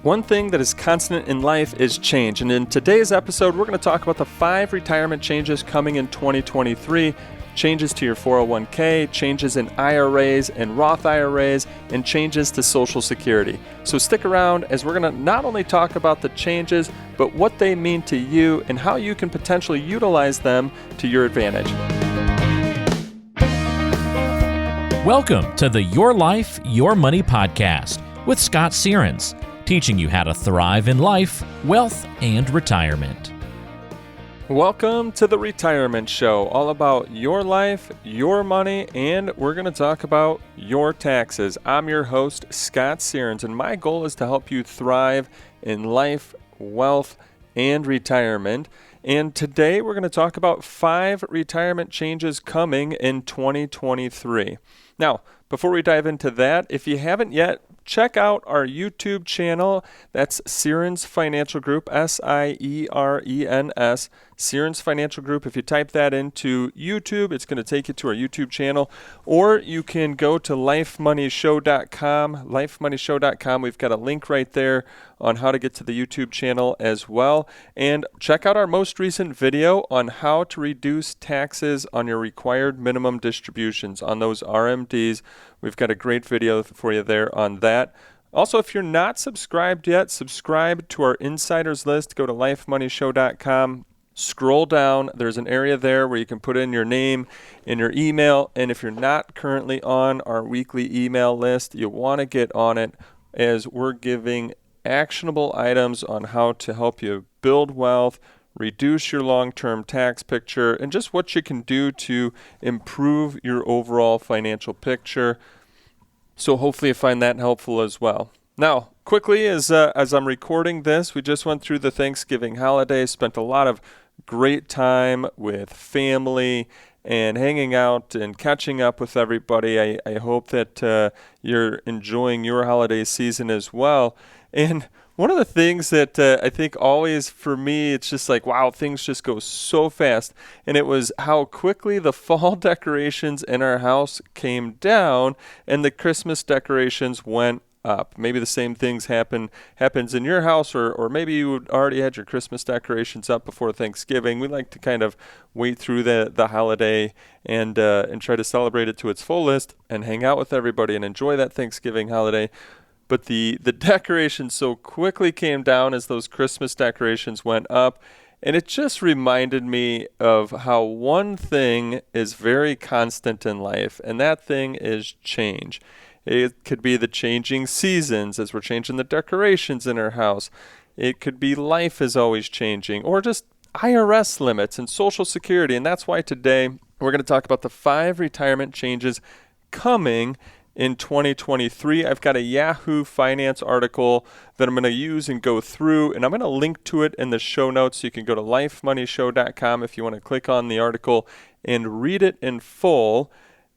One thing that is constant in life is change, and in today's episode, we're going to talk about the 5 retirement changes coming in 2023, changes to your 401k, changes in IRAs and Roth IRAs, and changes to Social Security. So stick around as we're going to not only talk about the changes, but what they mean to you and how you can potentially utilize them to your advantage. Welcome to the Your Life, Your Money podcast with Scott Searns, teaching you how to thrive in life, wealth, and retirement. Welcome to the Retirement Show, all about your life, your money, and we're going to talk about your taxes. I'm your host, Scott Searns, and my goal is to help you thrive in life, wealth, and retirement. And today we're going to talk about 5 retirement changes coming in 2023. Now, before we dive into that, if you haven't yet, check out our YouTube channel. That's Searns Financial Group, S-I-E-R-E-N-S, Searns Financial Group. If you type that into YouTube, it's going to take you to our YouTube channel. Or you can go to lifemoneyshow.com. Lifemoneyshow.com. We've got a link right there on how to get to the YouTube channel as well. And check out our most recent video on how to reduce taxes on your required minimum distributions on those RMDs. We've got a great video for you there on that. Also, if you're not subscribed yet, subscribe to our insiders list. Go to lifemoneyshow.com. Scroll down. There's an area there where you can put in your name and your email. And if you're not currently on our weekly email list, you want to get on it, as we're giving actionable items on how to help you build wealth, reduce your long-term tax picture, and just what you can do to improve your overall financial picture. So hopefully you find that helpful as well. Now, quickly, as I'm recording this, we just went through the Thanksgiving holiday, spent a lot of great time with family and hanging out and catching up with everybody. I hope that you're enjoying your holiday season as well. And one of the things that I think always for me, it's just like, wow, things just go so fast. And it was how quickly the fall decorations in our house came down and the Christmas decorations went up. Maybe the same things happens in your house, or maybe you already had your Christmas decorations up before Thanksgiving. We like to kind of wait through the holiday and try to celebrate it to its fullest and hang out with everybody and enjoy that Thanksgiving holiday. But the decorations so quickly came down as those Christmas decorations went up. And it just reminded me of how one thing is very constant in life, and that thing is change. It could be the changing seasons as we're changing the decorations in our house. It could be life is always changing, or just IRS limits and Social Security. And that's why today we're going to talk about the 5 retirement changes coming in 2023. I've got a Yahoo Finance article that I'm going to use and go through, and I'm going to link to it in the show notes. So you can go to lifemoneyshow.com if you want to click on the article and read it in full.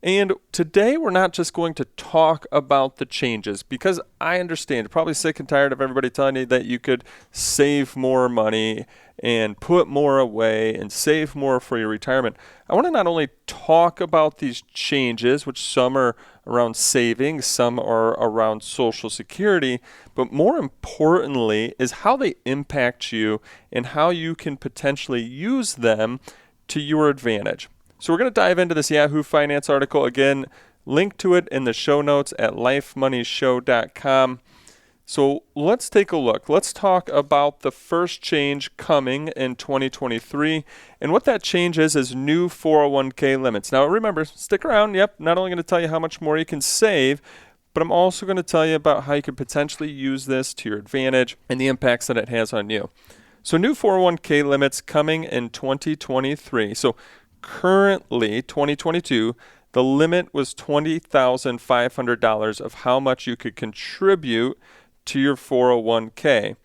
And today we're not just going to talk about the changes, because I understand you're probably sick and tired of everybody telling you that you could save more money and put more away and save more for your retirement. I want to not only talk about these changes, which some are around saving, some are around Social Security, but more importantly is how they impact you and how you can potentially use them to your advantage. So we're going to dive into this Yahoo Finance article. Again, link to it in the show notes at lifemoneyshow.com. So let's take a look. Let's talk about the first change coming in 2023. And what that change is new 401k limits. Now remember, stick around. Yep, not only going to tell you how much more you can save, but I'm also going to tell you about how you could potentially use this to your advantage and the impacts that it has on you. So new 401k limits coming in 2023. So currently, 2022, the limit was $20,500 of how much you could contribute to your 401k.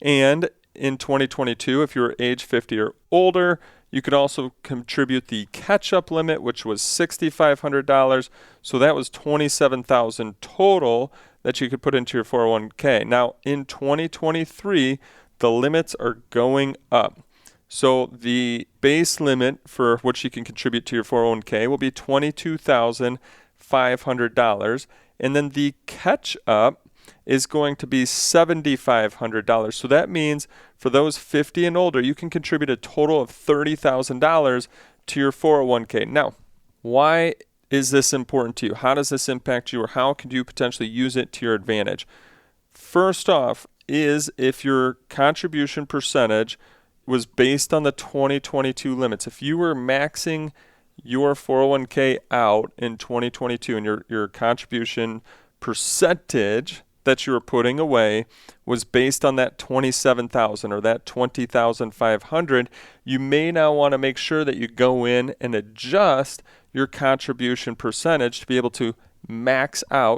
And in 2022, if you were age 50 or older, you could also contribute the catch-up limit, which was $6,500. So that was $27,000 total that you could put into your 401k. Now, in 2023, the limits are going up. So the base limit for what you can contribute to your 401k will be $22,500. And then the catch-up is going to be $7,500. So that means for those 50 and older, you can contribute a total of $30,000 to your 401k. Now, why is this important to you? How does this impact you, or how could you potentially use it to your advantage? First off is if your contribution percentage was based on the 2022 limits. If you were maxing your 401k out in 2022 and your contribution percentage that you were putting away was based on that 27,000 or that 20,500, you may now want to make sure that you go in and adjust your contribution percentage to be able to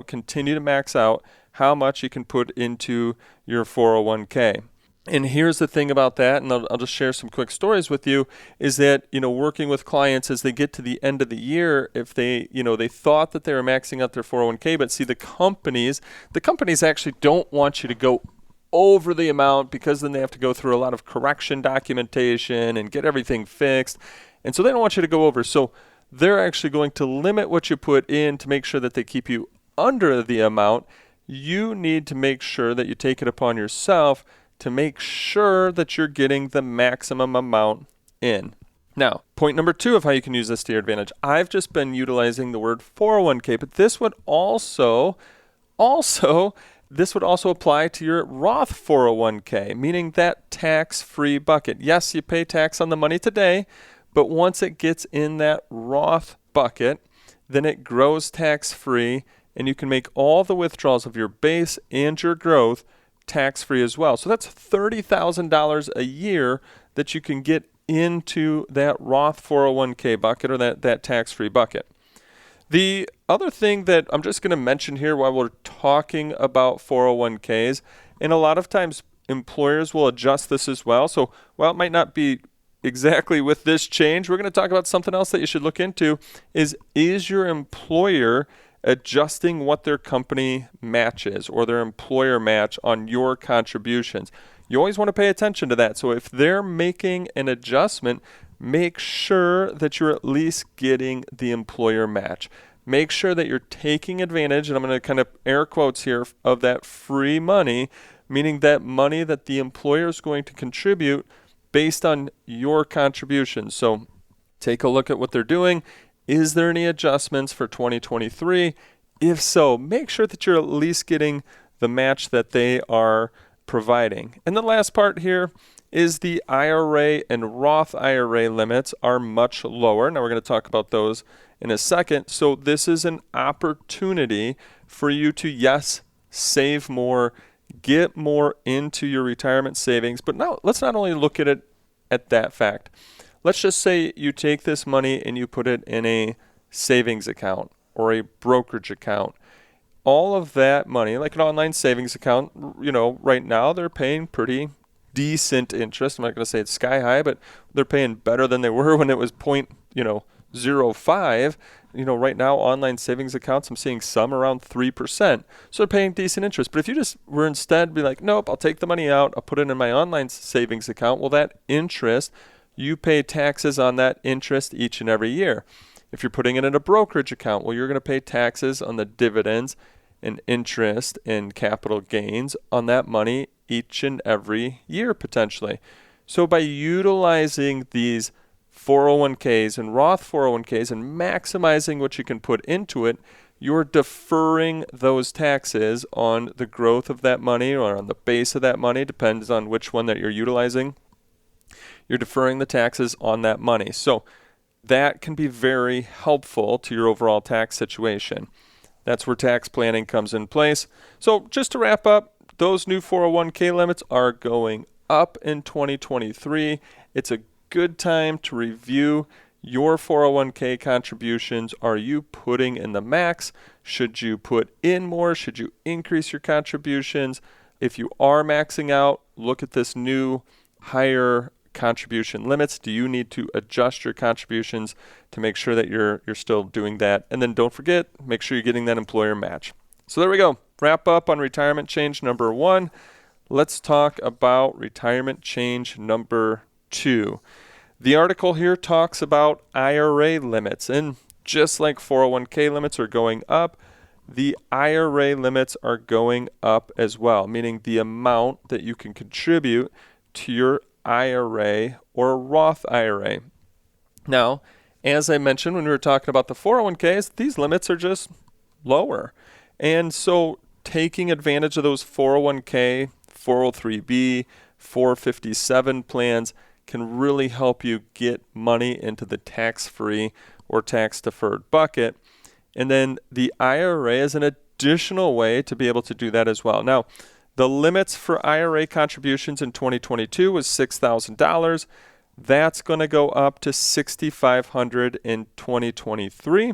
continue to max out how much you can put into your 401k. And here's the thing about that, and I'll just share some quick stories with you, is that, working with clients as they get to the end of the year, if they thought that they were maxing out their 401k, but see the companies actually don't want you to go over the amount, because then they have to go through a lot of correction documentation and get everything fixed. And so they don't want you to go over. So they're actually going to limit what you put in to make sure that they keep you under the amount. You need to make sure that you take it upon yourself to make sure that you're getting the maximum amount in. Now, point number 2 of how you can use this to your advantage. I've just been utilizing the word 401k, but this would also apply to your Roth 401k, meaning that tax-free bucket. Yes, you pay tax on the money today, but once it gets in that Roth bucket, then it grows tax-free, and you can make all the withdrawals of your base and your growth tax-free as well. So that's $30,000 a year that you can get into that Roth 401k bucket, or that tax-free bucket. The other thing that I'm just going to mention here while we're talking about 401ks, and a lot of times employers will adjust this as well. So while it might not be exactly with this change, we're going to talk about something else that you should look into is your employer adjusting what their company matches, or their employer match on your contributions. You always want to pay attention to that. So if they're making an adjustment, make sure that you're at least getting the employer match. Make sure that you're taking advantage, and I'm going to kind of air quotes here, of that free money, meaning that money that the employer is going to contribute based on your contributions. So take a look at what they're doing. Is there any adjustments for 2023? If so, make sure that you're at least getting the match that they are providing. And the last part here is the IRA and Roth IRA limits are much lower. Now we're going to talk about those in a second. So this is an opportunity for you to, yes, save more, get more into your retirement savings. But now let's not only look at it at that fact. Let's just say you take this money and you put it in a savings account or a brokerage account. All of that money, like an online savings account, right now they're paying pretty decent interest. I'm not going to say it's sky high, but they're paying better than they were when it was 0.05. Right now online savings accounts, I'm seeing some around 3%. So they're paying decent interest. But if you just were instead be like, nope, I'll take the money out, I'll put it in my online savings account. Well, that interest, you pay taxes on that interest each and every year. If you're putting it in a brokerage account, well, you're going to pay taxes on the dividends and interest and capital gains on that money each and every year potentially. So by utilizing these 401ks and Roth 401ks and maximizing what you can put into it, you're deferring those taxes on the growth of that money or on the base of that money, depends on which one that you're utilizing. You're deferring the taxes on that money. So that can be very helpful to your overall tax situation. That's where tax planning comes in place. So just to wrap up, those new 401k limits are going up in 2023. It's a good time to review your 401k contributions. Are you putting in the max? Should you put in more? Should you increase your contributions? If you are maxing out, look at this new higher contribution limits. Do you need to adjust your contributions to make sure that you're still doing that? And then don't forget, make sure you're getting that employer match. So there we go. Wrap up on retirement change number 1. Let's talk about retirement change number 2. The article here talks about IRA limits, and just like 401k limits are going up, the IRA limits are going up as well, meaning the amount that you can contribute to your IRA or Roth IRA. Now, as I mentioned when we were talking about the 401ks, these limits are just lower. And so taking advantage of those 401k, 403b, 457 plans can really help you get money into the tax-free or tax-deferred bucket. And then the IRA is an additional way to be able to do that as well. Now, the limits for IRA contributions in 2022 was $6,000. That's going to go up to $6,500 in 2023.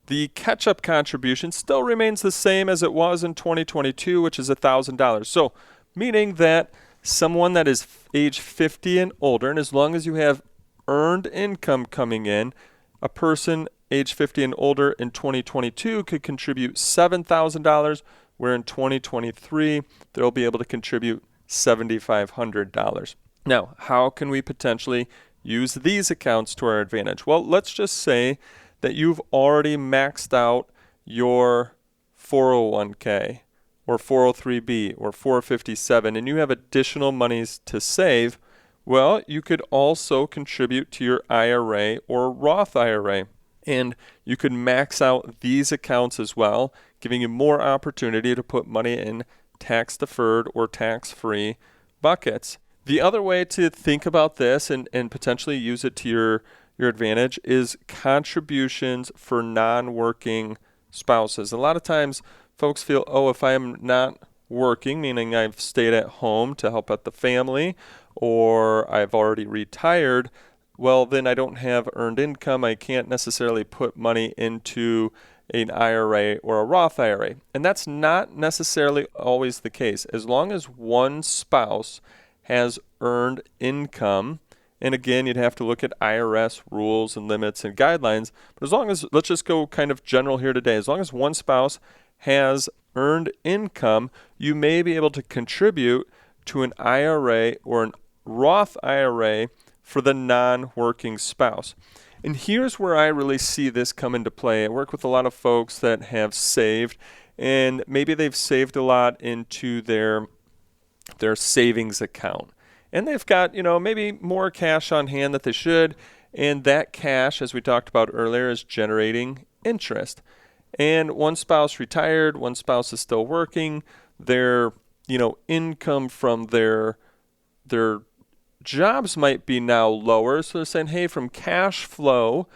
The catch-up contribution still remains the same as it was in 2022, which is $1,000. So, meaning that someone that is age 50 and older, and as long as you have earned income coming in, a person age 50 and older in 2022 could contribute $7,000, where in 2023 they'll be able to contribute $7,500. Now, how can we potentially use these accounts to our advantage? Well, let's just say that you've already maxed out your 401k or 403b or 457 and you have additional monies to save. Well, you could also contribute to your IRA or Roth IRA. And you could max out these accounts as well, giving you more opportunity to put money in tax-deferred or tax-free buckets. The other way to think about this and potentially use it to your advantage is contributions for non-working spouses. A lot of times folks feel, if I'm not working, meaning I've stayed at home to help out the family, or I've already retired, well, then I don't have earned income. I can't necessarily put money into an IRA or a Roth IRA. And that's not necessarily always the case. As long as one spouse has earned income, and again, you'd have to look at IRS rules and limits and guidelines, but as long as, let's just go kind of general here today, as long as one spouse has earned income, you may be able to contribute to an IRA or an Roth IRA for the non-working spouse. And here's where I really see this come into play. I work with a lot of folks that have saved, and maybe they've saved a lot into their savings account. And they've got, maybe more cash on hand that they should, and that cash, as we talked about earlier, is generating interest. And one spouse retired, one spouse is still working. Their, income from their jobs might be now lower. So they're saying, hey, from cash flow,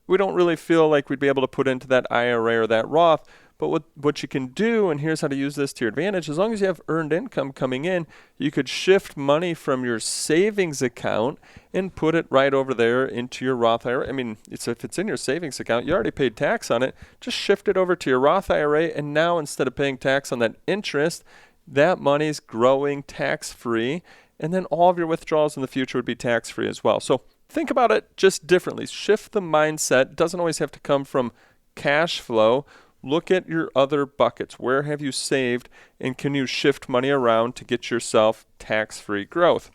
we don't really feel like we'd be able to put into that IRA or that Roth. But what you can do, and here's how to use this to your advantage, as long as you have earned income coming in, you could shift money from your savings account and put it right over there into your Roth IRA. I mean, if it's in your savings account, you already paid tax on it. Just shift it over to your Roth IRA, and now instead of paying tax on that interest, that money's growing tax-free, and then all of your withdrawals in the future would be tax-free as well. So think about it just differently. Shift the mindset. It doesn't always have to come from cash flow. Look at your other buckets. Where have you saved, and can you shift money around to get yourself tax-free growth?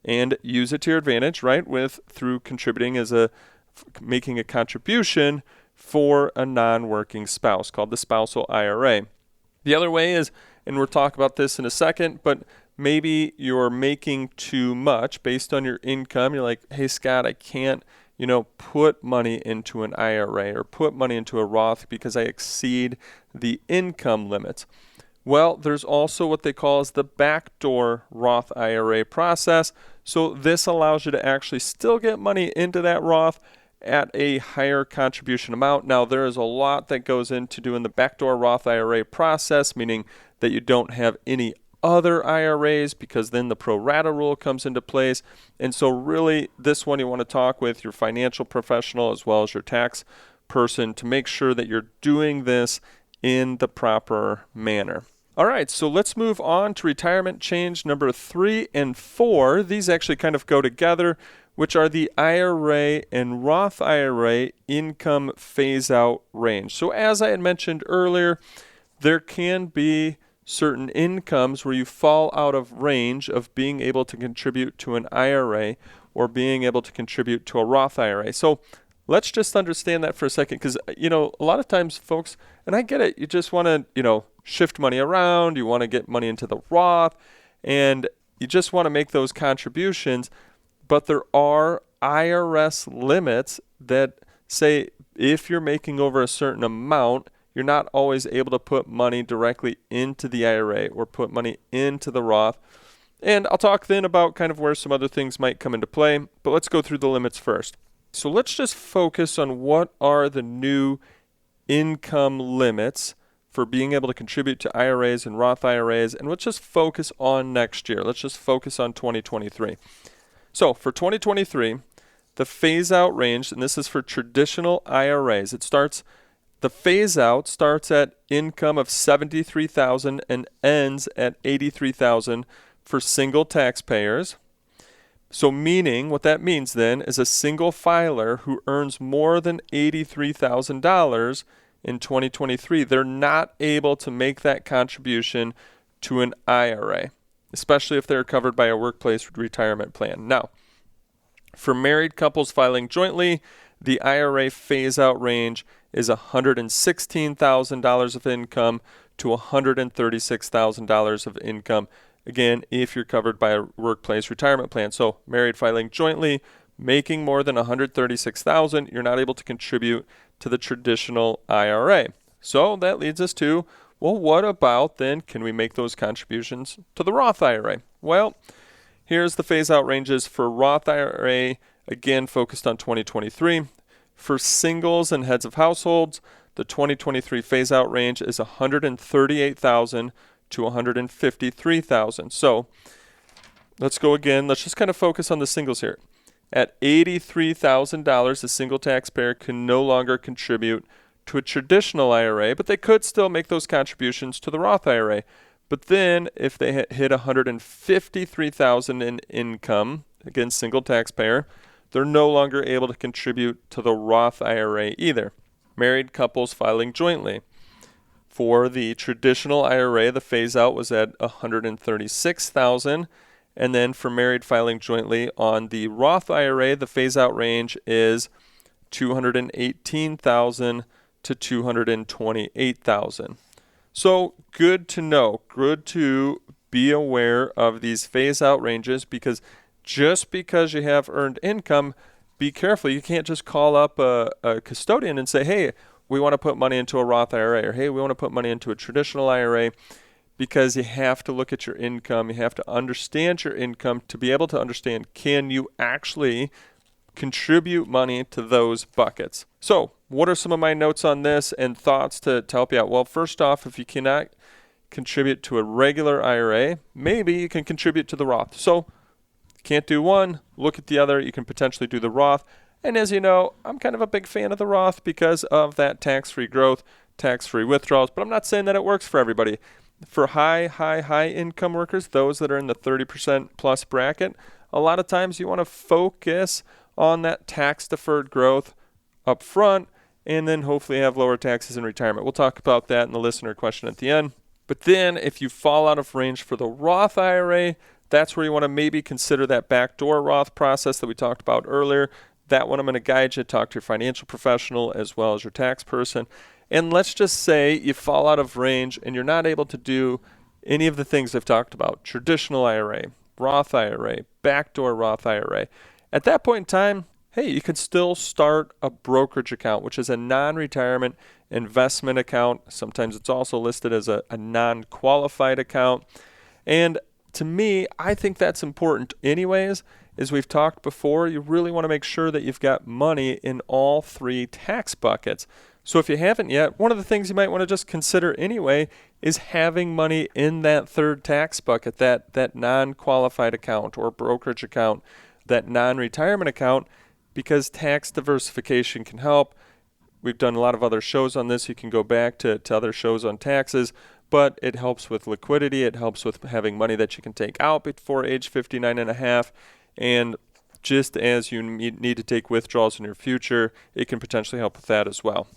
And use it to your advantage, right, through contributing making a contribution for a non-working spouse called the spousal IRA. The other way is, and we'll talk about this in a second, but maybe you're making too much based on your income. You're like, hey, Scott, I can't, put money into an IRA or put money into a Roth because I exceed the income limits. Well, there's also what they call as the backdoor Roth IRA process. So this allows you to actually still get money into that Roth at a higher contribution amount. Now, there is a lot that goes into doing the backdoor Roth IRA process, meaning that you don't have any other IRAs, because then the pro rata rule comes into place. And so really this one you want to talk with your financial professional as well as your tax person to make sure that you're doing this in the proper manner. All right, so let's move on to retirement change number 3 and 4. These actually kind of go together, which are the IRA and Roth IRA income phase-out range. So as I had mentioned earlier, there can be certain incomes where you fall out of range of being able to contribute to an IRA or being able to contribute to a Roth IRA. So Let's just understand that for a second, because, a lot of times folks, and I get it, you just want to, shift money around, you want to get money into the Roth, and you just want to make those contributions, but there are IRS limits that say if you're making over a certain amount, you're not always able to put money directly into the IRA or put money into the Roth. And I'll talk then about kind of where some other things might come into play, but let's go through the limits first. So let's just focus on what are the new income limits for being able to contribute to IRAs and Roth IRAs, and let's just focus on next year. Let's just focus on 2023. So for 2023, the phase-out range, and this is for traditional IRAs, the phase-out starts at income of $73,000 and ends at $83,000 for single taxpayers. So meaning, what that means then is a single filer who earns more than $83,000 in 2023, they're not able to make that contribution to an IRA, especially if they're covered by a workplace retirement plan. Now, for married couples filing jointly, the IRA phase-out range is $116,000 of income to $136,000 of income. Again, if you're covered by a workplace retirement plan. So married filing jointly, making more than $136,000, you're not able to contribute to the traditional IRA. So that leads us to, well, what about then, can we make those contributions to the Roth IRA? Well, here's the phase-out ranges for Roth IRA, again focused on 2023. For singles and heads of households, the 2023 phase-out range is $138,000 to $153,000. So let's go again. Let's just kind of focus on the singles here. At $83,000, a single taxpayer can no longer contribute to a traditional IRA, but they could still make those contributions to the Roth IRA. But then if they hit $153,000 in income, again, single taxpayer, they're no longer able to contribute to the Roth IRA either. Married couples filing jointly. For the traditional IRA, the phase-out was at $136,000. And then for married filing jointly on the Roth IRA, the phase-out range is $218,000 to $228,000. So good to know, good to be aware of these phase-out ranges, because just because you have earned income, be careful. You can't just call up a custodian and say, hey, we want to put money into a Roth IRA, or hey, we want to put money into a traditional IRA, because you have to look at your income. You have to understand your income to be able to understand, can you actually contribute money to those buckets? So what are some of my notes on this and thoughts to help you out? Well, first off, if you cannot contribute to a regular IRA, maybe you can contribute to the Roth. So can't do one, look at the other. You can potentially do the Roth. And as you know, I'm kind of a big fan of the Roth because of that tax-free growth, tax-free withdrawals, but I'm not saying that it works for everybody. For high income workers, those that are in the 30% plus bracket, a lot of times you want to focus on that tax-deferred growth up front and then hopefully have lower taxes in retirement. We'll talk about that in the listener question at the end. But then if you fall out of range for the Roth IRA, that's where you want to maybe consider that backdoor Roth process that we talked about earlier. That one I'm going to guide you. Talk to your financial professional as well as your tax person. And let's just say you fall out of range and you're not able to do any of the things I've talked about. Traditional IRA, Roth IRA, backdoor Roth IRA. At that point in time, hey, you can still start a brokerage account, which is a non-retirement investment account. Sometimes it's also listed as a non-qualified account. And to me, I think that's important anyways. As we've talked before, you really want to make sure that you've got money in all three tax buckets. So if you haven't yet, one of the things you might want to just consider anyway is having money in that third tax bucket, that non-qualified account or brokerage account, that non-retirement account, because tax diversification can help. We've done a lot of other shows on this. You can go back to other shows on taxes, but it helps with liquidity. It helps with having money that you can take out before age 59 and a half. And just as you need to take withdrawals in your future, it can potentially help with that as well.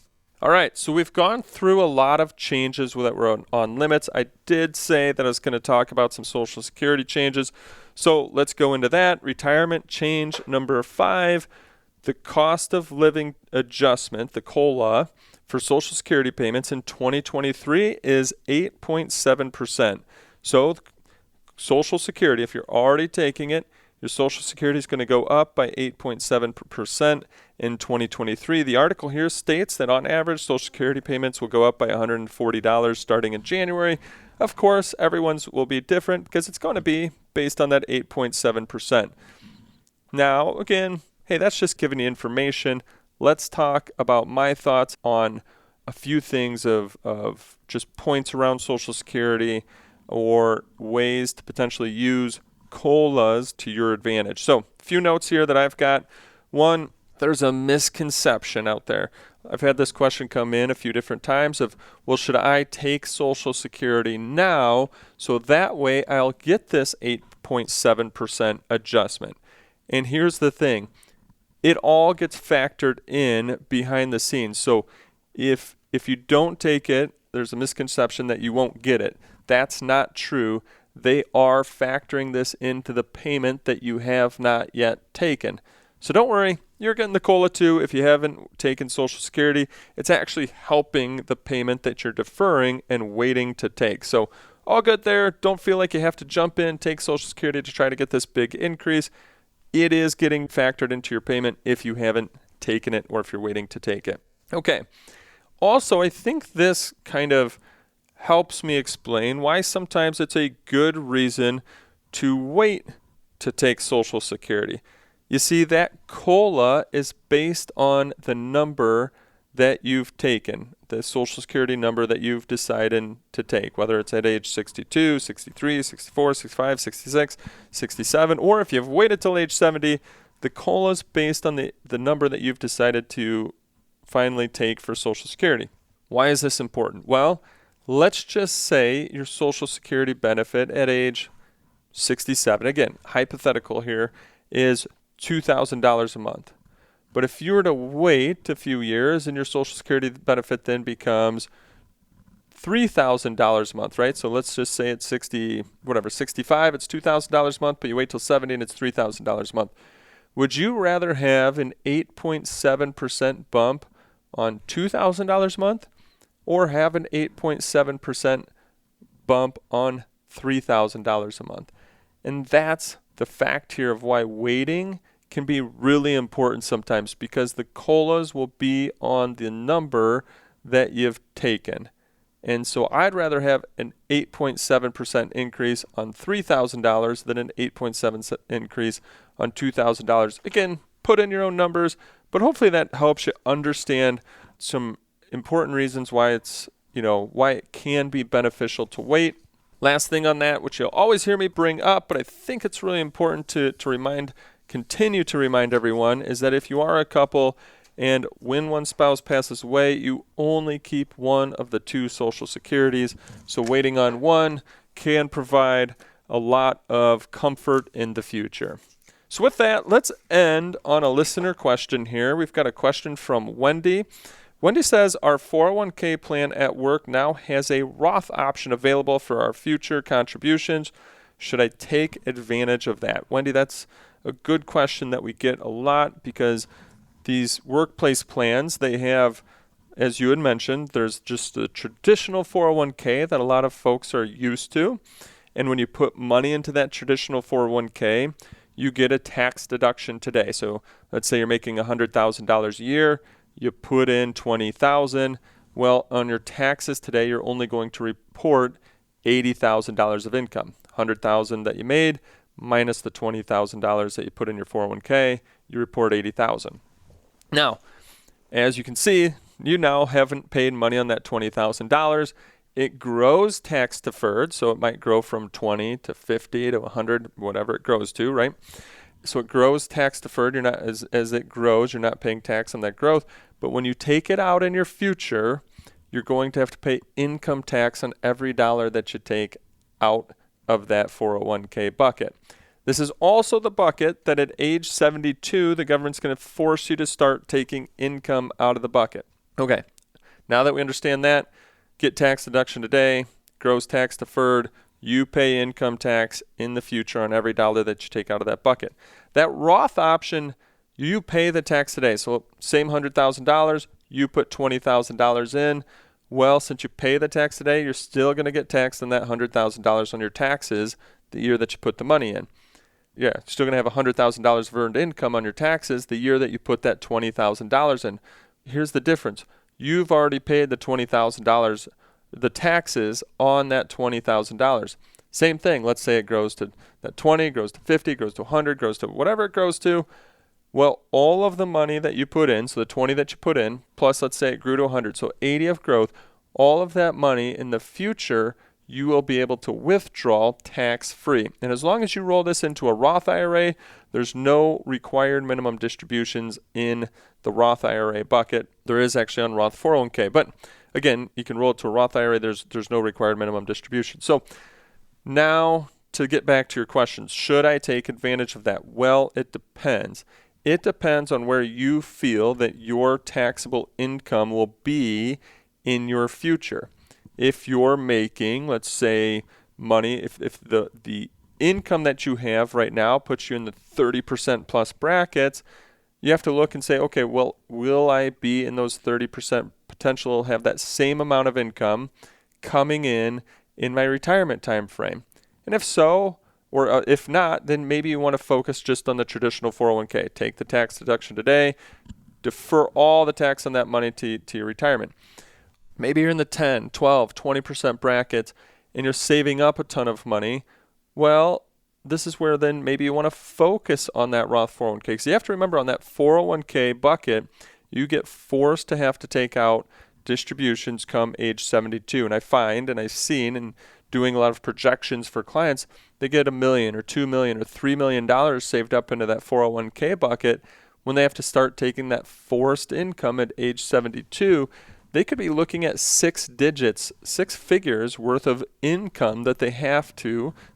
All right, so we've gone through a lot of changes that were on limits. I did say that I was going to talk about some Social Security changes. So let's go into that. Retirement change number 5. the cost of living adjustment, the COLA, for Social Security payments in 2023 is 8.7%. So Social Security, if you're already taking it, your Social Security is going to go up by 8.7% in 2023. The article here states that on average, Social Security payments will go up by $140 starting in January. Of course, everyone's will be different because it's going to be based on that 8.7%. Now, again, hey, that's just giving you information. Let's talk about my thoughts on a few things of just points around Social Security or ways to potentially use COLAs to your advantage. So, a few notes here that I've got. One, there's a misconception out there. I've had this question come in a few different times of, well, should I take Social Security now so that way I'll get this 8.7% adjustment? And here's the thing. It all gets factored in behind the scenes. So if you don't take it, there's a misconception that you won't get it. That's not true. They are factoring this into the payment that you have not yet taken. So don't worry, you're getting the COLA too if you haven't taken Social Security. It's actually helping the payment that you're deferring and waiting to take. So all good there. Don't feel like you have to jump in, take Social Security to try to get this big increase. It is getting factored into your payment if you haven't taken it or if you're waiting to take it. Okay. Also, I think this kind of helps me explain why sometimes it's a good reason to wait to take Social Security. You see, that COLA is based on the number that you've taken, the Social Security number that you've decided to take, whether it's at age 62, 63, 64, 65, 66, 67, or if you've waited till age 70, the COLA is based on the number that you've decided to finally take for Social Security. Why is this important? Well, let's just say your Social Security benefit at age 67, again, hypothetical here, is $2,000 a month. But if you were to wait a few years and your Social Security benefit then becomes $3,000 a month, right? So let's just say it's 65, it's $2,000 a month, but you wait till 70 and it's $3,000 a month. Would you rather have an 8.7% bump on $2,000 a month or have an 8.7% bump on $3,000 a month? And that's the fact here of why waiting can be really important sometimes, because the COLAs will be on the number that you've taken. And so I'd rather have an 8.7% increase on $3,000 than an 8.7% increase on $2,000. Again, put in your own numbers, but hopefully that helps you understand some important reasons why it's, why it can be beneficial to wait. Last thing on that, which you'll always hear me bring up, but I think it's really important to continue to remind everyone, is that if you are a couple and when one spouse passes away, you only keep one of the two Social Securities. So waiting on one can provide a lot of comfort in the future. So with that, let's end on a listener question here. We've got a question from Wendy. Wendy says, our 401k plan at work now has a Roth option available for our future contributions. Should I take advantage of that? Wendy, that's a good question that we get a lot, because these workplace plans, they have, as you had mentioned, there's just the traditional 401k that a lot of folks are used to. And when you put money into that traditional 401k, you get a tax deduction today. So let's say you're making $100,000 a year, you put in $20,000. Well, on your taxes today, you're only going to report $80,000 of income. $100,000 that you made minus the $20,000 that you put in your 401k, you report $80,000. Now, as you can see, you now haven't paid money on that $20,000. It grows tax deferred, so it might grow from 20 to 50 to 100, whatever it grows to, right? So it grows tax deferred. You're not, as it grows, you're not paying tax on that growth. But when you take it out in your future, you're going to have to pay income tax on every dollar that you take out of that 401k bucket. This is also the bucket that at age 72, the government's going to force you to start taking income out of the bucket. Okay, now that we understand that, get tax deduction today, grows tax deferred, you pay income tax in the future on every dollar that you take out of that bucket. That Roth option You pay the tax today. So same $100,000, you put $20,000 in. Well, since you pay the tax today, you're still going to get taxed on that $100,000 on your taxes the year that you put the money in. Yeah, you're still going to have $100,000 of earned income on your taxes the year that you put that $20,000 in. Here's the difference. You've already paid the $20,000, the taxes on that $20,000. Same thing. Let's say it grows to that 20, grows to 50, grows to 100, grows to whatever it grows to. Well, all of the money that you put in, so the 20 that you put in, plus let's say it grew to 100, so 80 of growth, all of that money in the future, you will be able to withdraw tax-free. And as long as you roll this into a Roth IRA, there's no required minimum distributions in the Roth IRA bucket. There is actually on Roth 401k. But again, you can roll it to a Roth IRA. There's no required minimum distribution. So now to get back to your questions, should I take advantage of that? Well, it depends. It depends on where you feel that your taxable income will be in your future. If you're making, let's say, money, if the income that you have right now puts you in the 30% plus brackets, you have to look and say, okay, well, will I be in those 30% potential, have that same amount of income coming in my retirement time frame? And if so, or if not, then maybe you want to focus just on the traditional 401k. Take the tax deduction today, defer all the tax on that money to your retirement. Maybe you're in the 10, 12, 20% brackets and you're saving up a ton of money. Well, this is where then maybe you want to focus on that Roth 401k. So you have to remember on that 401k bucket, you get forced to have to take out distributions come age 72. And I find, and I've seen in doing a lot of projections for clients, they get $1 million or $2 million or $3 million saved up into that 401k bucket. When they have to start taking that forced income at age 72, they could be looking at 6 digits, 6 figures worth of income that they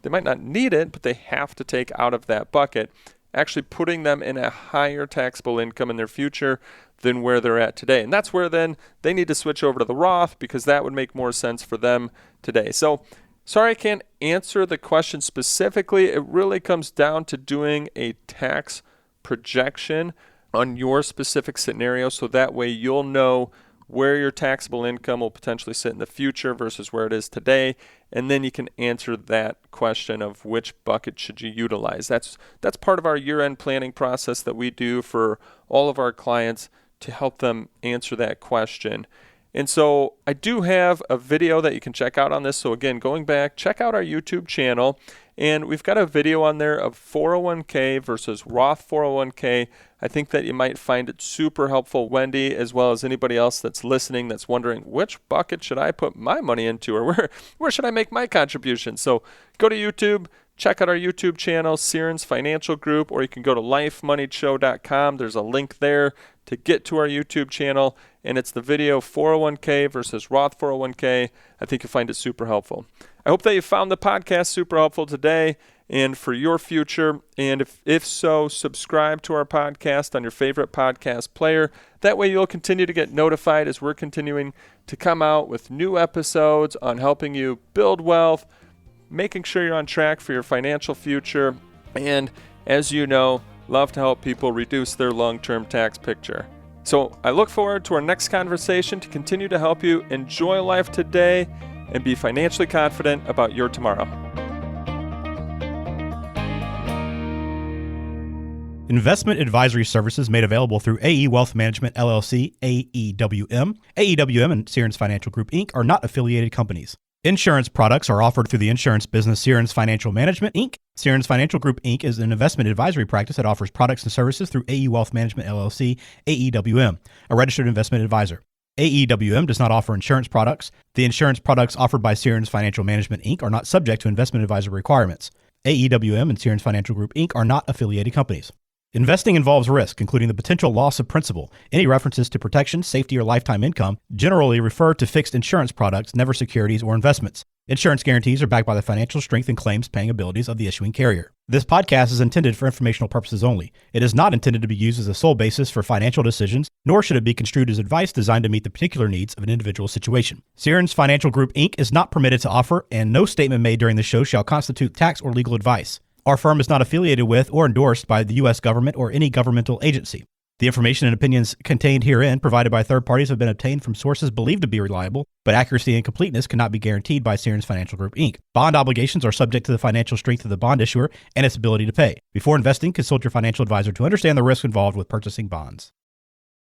might not need it, but they have to take out of that bucket, actually putting them in a higher taxable income in their future than where they're at today. And that's where then they need to switch over to the Roth because that would make more sense for them today. So sorry I can't answer the question specifically. It really comes down to doing a tax projection on your specific scenario so that way you'll know where your taxable income will potentially sit in the future versus where it is today, and then you can answer that question of which bucket should you utilize. That's part of our year-end planning process that we do for all of our clients to help them answer that question. And so I do have a video that you can check out on this. So again, going back, check out our YouTube channel. And we've got a video on there of 401k versus Roth 401k. I think that you might find it super helpful, Wendy, as well as anybody else that's listening that's wondering, which bucket should I put my money into, or where should I make my contribution? So go to YouTube, check out our YouTube channel, Sieren's Financial Group, or you can go to lifemoneyshow.com. There's a link there to get to our YouTube channel, and it's the video 401k versus Roth 401k. I think you'll find it super helpful. I hope that you found the podcast super helpful today and for your future. And if so, subscribe to our podcast on your favorite podcast player. That way you'll continue to get notified as we're continuing to come out with new episodes on helping you build wealth, making sure you're on track for your financial future, and as you know, love to help people reduce their long-term tax picture. So I look forward to our next conversation to continue to help you enjoy life today and be financially confident about your tomorrow. Investment advisory services made available through AE Wealth Management, LLC, AEWM. AEWM and Sieren's Financial Group, Inc. are not affiliated companies. Insurance products are offered through the insurance business Sieren's Financial Management, Inc. Sieren's Financial Group, Inc. is an investment advisory practice that offers products and services through AE Wealth Management, LLC, AEWM, a registered investment advisor. AEWM does not offer insurance products. The insurance products offered by Sieren's Financial Management, Inc. are not subject to investment advisor requirements. AEWM and Sieren's Financial Group, Inc. are not affiliated companies. Investing involves risk, including the potential loss of principal. Any references to protection, safety, or lifetime income generally refer to fixed insurance products, never securities or investments. Insurance guarantees are backed by the financial strength and claims paying abilities of the issuing carrier. This podcast is intended for informational purposes only. It is not intended to be used as a sole basis for financial decisions, nor should it be construed as advice designed to meet the particular needs of an individual situation. Sieren's Financial Group, Inc. is not permitted to offer, and no statement made during the show shall constitute tax or legal advice. Our firm is not affiliated with or endorsed by the U.S. government or any governmental agency. The information and opinions contained herein provided by third parties have been obtained from sources believed to be reliable, but accuracy and completeness cannot be guaranteed by Searns Financial Group, Inc. Bond obligations are subject to the financial strength of the bond issuer and its ability to pay. Before investing, consult your financial advisor to understand the risk involved with purchasing bonds.